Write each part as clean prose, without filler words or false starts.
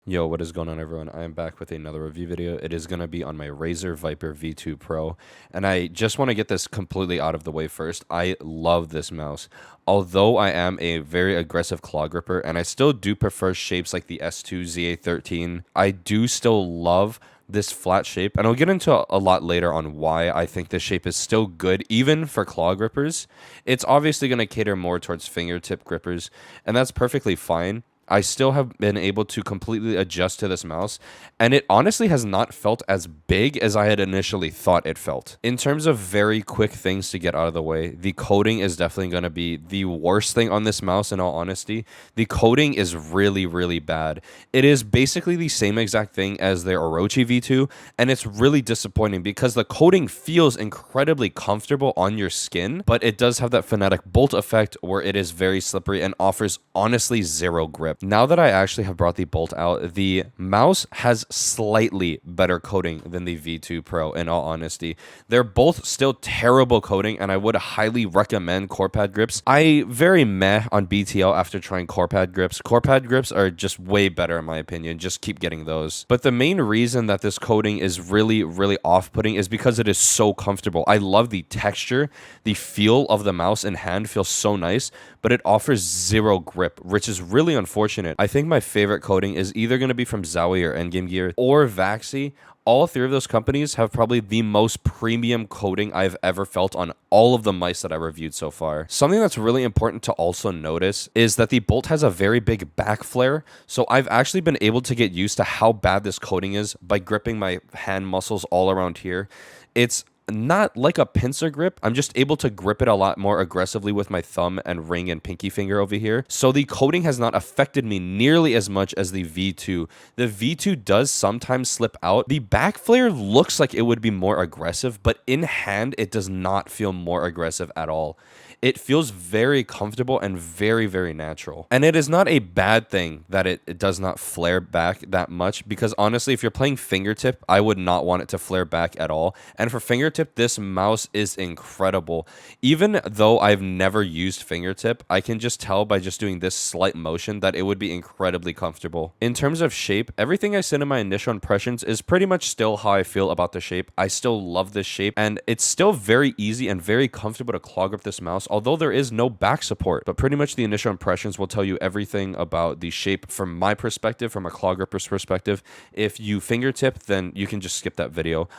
Yo, what is going on, everyone? I am back with another review video. It is going to be on my Razer Viper V2 Pro, and I just want to get this completely out of the way first. I love this mouse. Although I am a very aggressive claw gripper, and I still do prefer shapes like the S2 ZA13, I do still love this flat shape, and I'll get into a lot later on why I think this shape is still good, even for claw grippers. It's obviously going to cater more towards fingertip grippers, and that's perfectly fine. I still have been able to completely adjust to this mouse, and it honestly has not felt as big as I had initially thought it felt. In terms of very quick things to get out of the way, the coding is definitely going to be the worst thing on this mouse, in all honesty. The coding is really, really bad. It is basically the same exact thing as their Orochi V2, and it's really disappointing because the coding feels incredibly comfortable on your skin, but it does have that phonetic bolt effect where it is very slippery and offers honestly zero grip. Now that I actually have brought the bolt out, the mouse has slightly better coding than the V2 Pro, in all honesty. They're both still terrible coding, and I would highly recommend CorePad grips. I very meh on BTL after trying CorePad grips. CorePad grips are just way better in my opinion. Just keep getting those. But the main reason that this coding is really, really off-putting is because it is so comfortable. I love the texture. The feel of the mouse and hand feels so nice, but it offers zero grip, which is really unfortunate. I think my favorite coding is either going to be from Zowie or Endgame Gear or Vaxi. All three of those companies have probably the most premium coding I've ever felt on all of the mice that I reviewed so far. Something that's really important to also notice is that the Bolt has a very big back flare, so I've actually been able to get used to how bad this coding is by gripping my hand muscles all around here. It's not like a pincer grip. I'm just able to grip it a lot more aggressively with my thumb and ring and pinky finger over here. So the coating has not affected me nearly as much as the V2. The V2 does sometimes slip out. The back flare looks like it would be more aggressive, but in hand, it does not feel more aggressive at all. It feels very comfortable and very, very natural. And it is not a bad thing that it does not flare back that much, because honestly, if you're playing fingertip, I would not want it to flare back at all. And for fingertip, this mouse is incredible. Even though I've never used fingertip, I can just tell by just doing this slight motion that it would be incredibly comfortable. In terms of shape, everything I said in my initial impressions is pretty much still how I feel about the shape. I still love this shape, and it's still very easy and very comfortable to claw grip this mouse, although there is no back support. But pretty much the initial impressions will tell you everything about the shape from my perspective, from a claw gripper's perspective. If you fingertip, then you can just skip that video.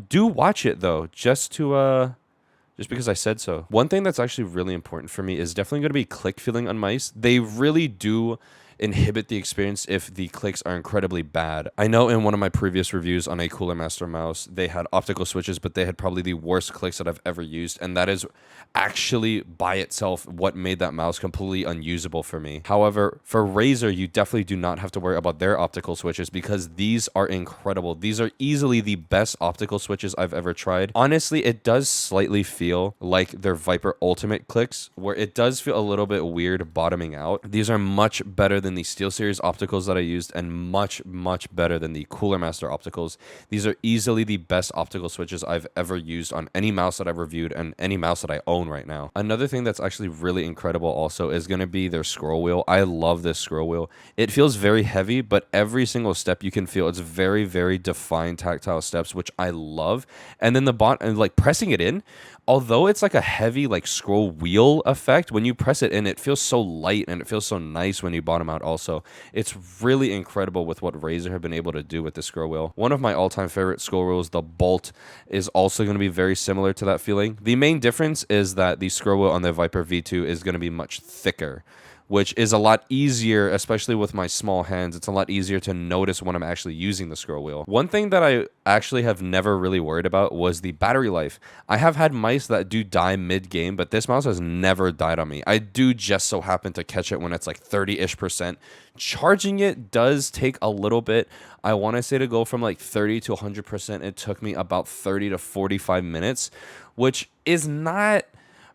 Do watch it though, just because I said so. One thing that's actually really important for me is definitely going to be click feeling on mice. They really do inhibit the experience if the clicks are incredibly bad. I know in one of my previous reviews on a Cooler Master mouse, they had optical switches, but they had probably the worst clicks that I've ever used, and that is actually by itself what made that mouse completely unusable for me. However, for Razer, you definitely do not have to worry about their optical switches because these are incredible. These are easily the best optical switches I've ever tried. Honestly, it does slightly feel like their Viper Ultimate clicks, where it does feel a little bit weird bottoming out. These are much better than the SteelSeries opticals that I used, and much, much better than the Cooler Master opticals. These are easily the best optical switches I've ever used on any mouse that I've reviewed and any mouse that I own right now. Another thing that's actually really incredible also is going to be their scroll wheel. I love this scroll wheel. It feels very heavy, but every single step you can feel it's very, very defined tactile steps, which I love. And then the and like pressing it in, although it's like a heavy like scroll wheel effect, when you press it in, it feels so light and it feels so nice when you bottom out also. It's really incredible with what Razer have been able to do with the scroll wheel. One of my all-time favorite scroll wheels, the Bolt, is also going to be very similar to that feeling. The main difference is that the scroll wheel on the Viper V2 is going to be much thicker, which is a lot easier, especially with my small hands. It's a lot easier to notice when I'm actually using the scroll wheel. One thing that I actually have never really worried about was the battery life. I have had mice that do die mid-game, but this mouse has never died on me. I do just so happen to catch it when it's like 30-ish%. Charging it does take a little bit. I want to say to go from like 30 to 100%, it took me about 30 to 45 minutes, which is not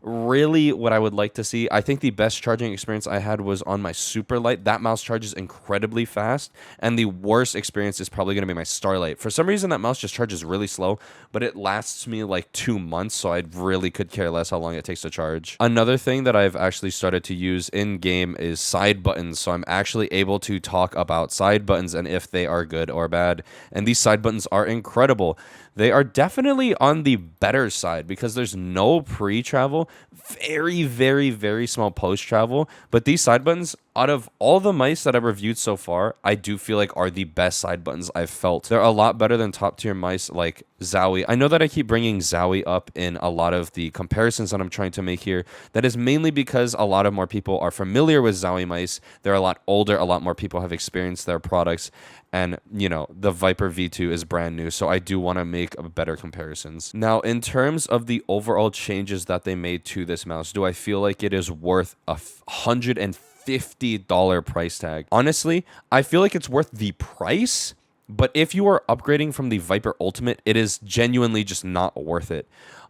really what I would like to see, I think the best charging experience I had was on my Superlight. That mouse charges incredibly fast, and the worst experience is probably going to be my Starlight. For some reason, that mouse just charges really slow, but it lasts me like 2 months, so I really could care less how long it takes to charge. Another thing that I've actually started to use in game is side buttons, so I'm actually able to talk about side buttons and if they are good or bad. And these side buttons are incredible. They are definitely on the better side because there's no pre-travel, very, very, very small post-travel. But these side buttons, out of all the mice that I've reviewed so far, I do feel like are the best side buttons I've felt. They're a lot better than top-tier mice like Zowie. I know that I keep bringing Zowie up in a lot of the comparisons that I'm trying to make here. That is mainly because a lot of more people are familiar with Zowie mice. They're a lot older. A lot more people have experienced their products. And, you know, the Viper V2 is brand new, so I do want to make better comparisons. Now, in terms of the overall changes that they made to this mouse, do I feel like it is worth a $150 price tag? Honestly, I feel like it's worth the price, but if you are upgrading from the Viper Ultimate, it is genuinely just not worth it.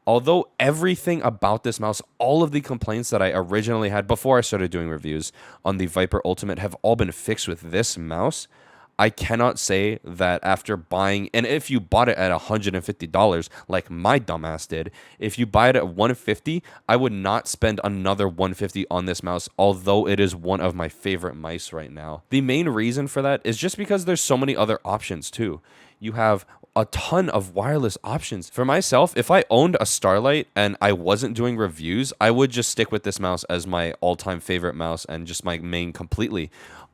Although everything about this mouse, all of the complaints that I originally had before I started doing reviews on the Viper Ultimate have all been fixed with this mouse, I cannot say that after buying, and if you bought it at $150, like my dumbass did, if you buy it at $150, I would not spend another $150 on this mouse, although it is one of my favorite mice right now. The main reason for that is just because there's so many other options too. You have a ton of wireless options. For myself, if I owned a Starlight and I wasn't doing reviews, I would just stick with this mouse as my all-time favorite mouse and just my main completely.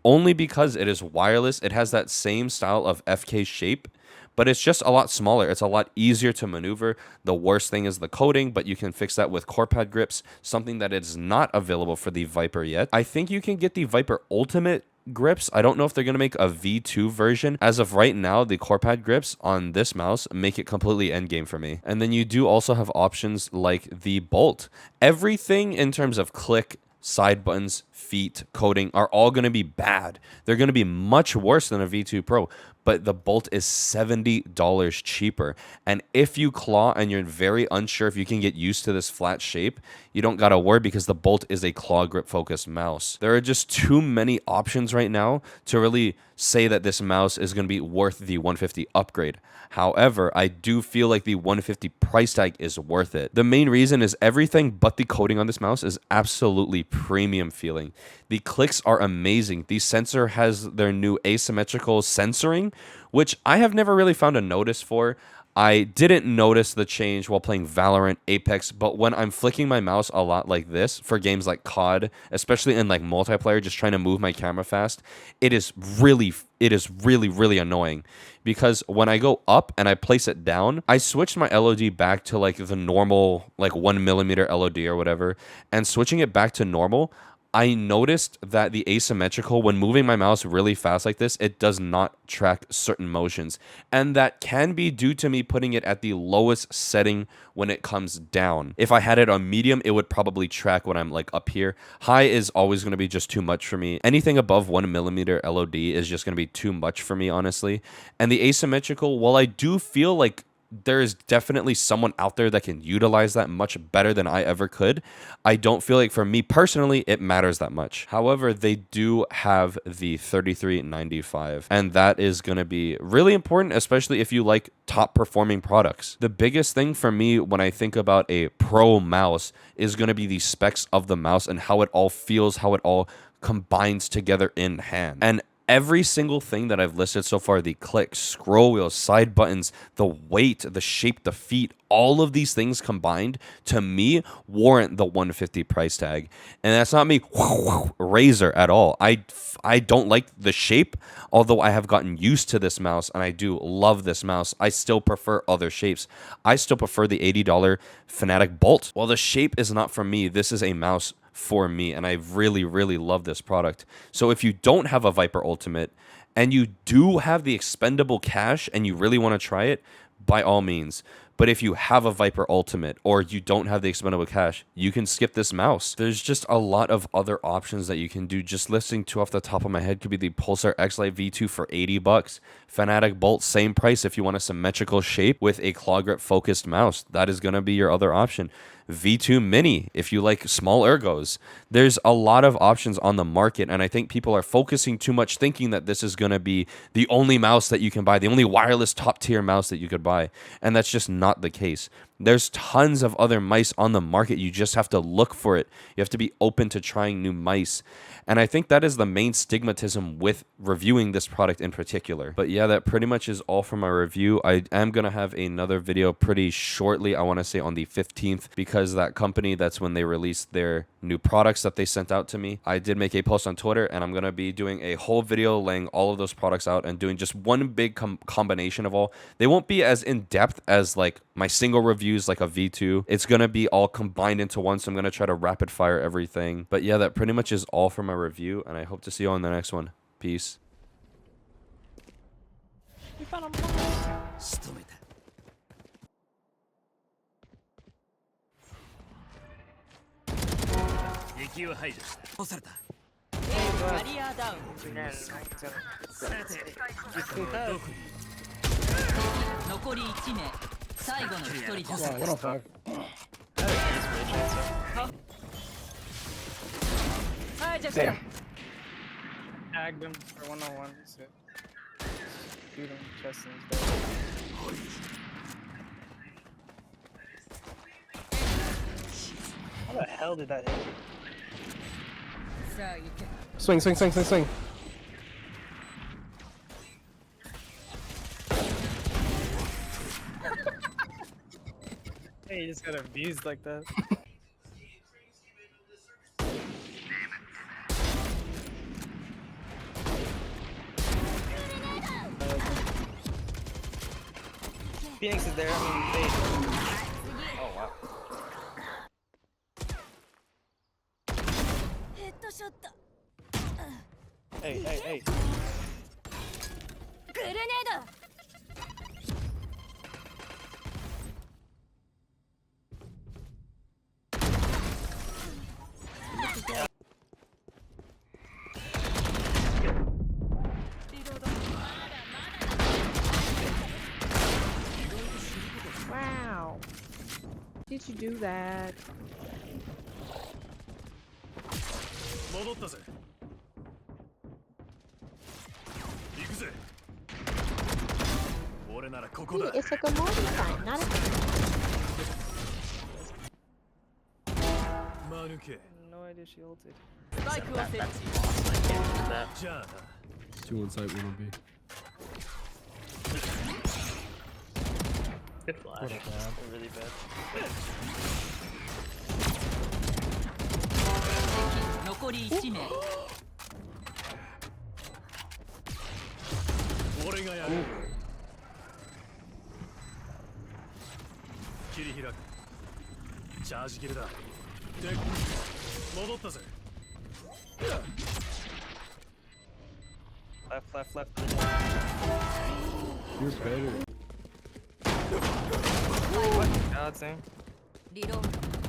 Only because it is wireless, it has that same style of FK shape, but it's just a lot smaller. It's a lot easier to maneuver. The worst thing is the coating, but you can fix that with core pad grips, something that is not available for the Viper yet. I think you can get the Viper Ultimate grips. I don't know if they're going to make a V2 version. As of right now, the core pad grips on this mouse make it completely endgame for me. And then you do also have options like the Bolt. Everything in terms of click, side buttons, feet, coating are all going to be bad. They're going to be much worse than a V2 Pro, but the Bolt is $70 cheaper. And if you claw and you're very unsure if you can get used to this flat shape, you don't got to worry because the Bolt is a claw grip focused mouse. There are just too many options right now to really say that this mouse is going to be worth the 150 upgrade. However, I do feel like the 150 price tag is worth it. The main reason is everything but the coating on this mouse is absolutely premium feeling. The clicks are amazing. The sensor has their new asymmetrical sensoring, which I have never really found a notice for. I didn't notice the change while playing Valorant, Apex, but when I'm flicking my mouse a lot like this for games like COD, especially in like multiplayer, just trying to move my camera fast, it is really, really annoying because when I go up and I place it down, I switched my LOD back to like the normal, like 1mm LOD or whatever, and switching it back to normal, I noticed that the asymmetrical, when moving my mouse really fast like this, it does not track certain motions. And that can be due to me putting it at the lowest setting when it comes down. If I had it on medium, it would probably track when I'm like up here. High is always going to be just too much for me. Anything above 1mm LOD is just going to be too much for me, honestly. And the asymmetrical, while I do feel like there is definitely someone out there that can utilize that much better than I ever could, I don't feel like for me personally it matters that much. However, they do have the 3395, and that is going to be really important, especially if you like top performing products. The biggest thing for me when I think about a pro mouse is going to be the specs of the mouse and how it all feels, how it all combines together in hand. And every single thing that I've listed so far, the click, scroll wheels, side buttons, the weight, the shape, the feet, all of these things combined, to me, warrant the 150 price tag. And that's not me razor at all. I don't like the shape, although I have gotten used to this mouse and I do love this mouse. I still prefer other shapes. I still prefer the $80 Fanatec Bolt. While the shape is not for me, this is a mouse for me, and I really, really love this product. So if you don't have a Viper Ultimate and you do have the expendable cash and you really want to try it, by all means. But if you have a Viper Ultimate or you don't have the expendable cash, you can skip this mouse. There's just a lot of other options that you can do. Just listing two off the top of my head could be the Pulsar X-Lite V2 for $80. Fanatec Bolt, same price if you want a symmetrical shape with a claw grip focused mouse. That is going to be your other option. V2 Mini if you like small ergos. There's a lot of options on the market, and I think people are focusing too much thinking that this is going to be the only mouse that you can buy, the only wireless top tier mouse that you could buy, and that's just not the case. There's tons of other mice on the market. You just have to look for it. You have to be open to trying new mice. And I think that is the main stigmatism with reviewing this product in particular. But yeah, that pretty much is all for my review. I am going to have another video pretty shortly. I want to say on the 15th, because that company, that's when they released their new products that they sent out to me. I did make a post on Twitter, and I'm going to be doing a whole video laying all of those products out and doing just one big combination of all. They won't be as in depth as like my single reviews like a V2. It's going to be all combined into one, so I'm going to try to rapid fire everything. But yeah, that pretty much is all for my review, and I hope to see you on the next one. Peace. Damn. Tagged him for 101. So shoot him chest and How the hell did that hit? Swing, swing, swing, swing, swing. Hey, you just got abused like that. Phoenix is there. I mean, they... Oh wow. Hey, hey, hey. Wow. Did you do that? 戻ったぜ。行くぜ。俺ならここだ。 It's like a morning sign, not a... 間抜け。 No idea she ulted. じゃあな。 Two on site, one on B. Good flash. Really bad. 残り1名。俺がやる。切り開く。チャージ切れだ。で、戻ったぜ。 Left, left, left. You're better. God, Sam. リロード。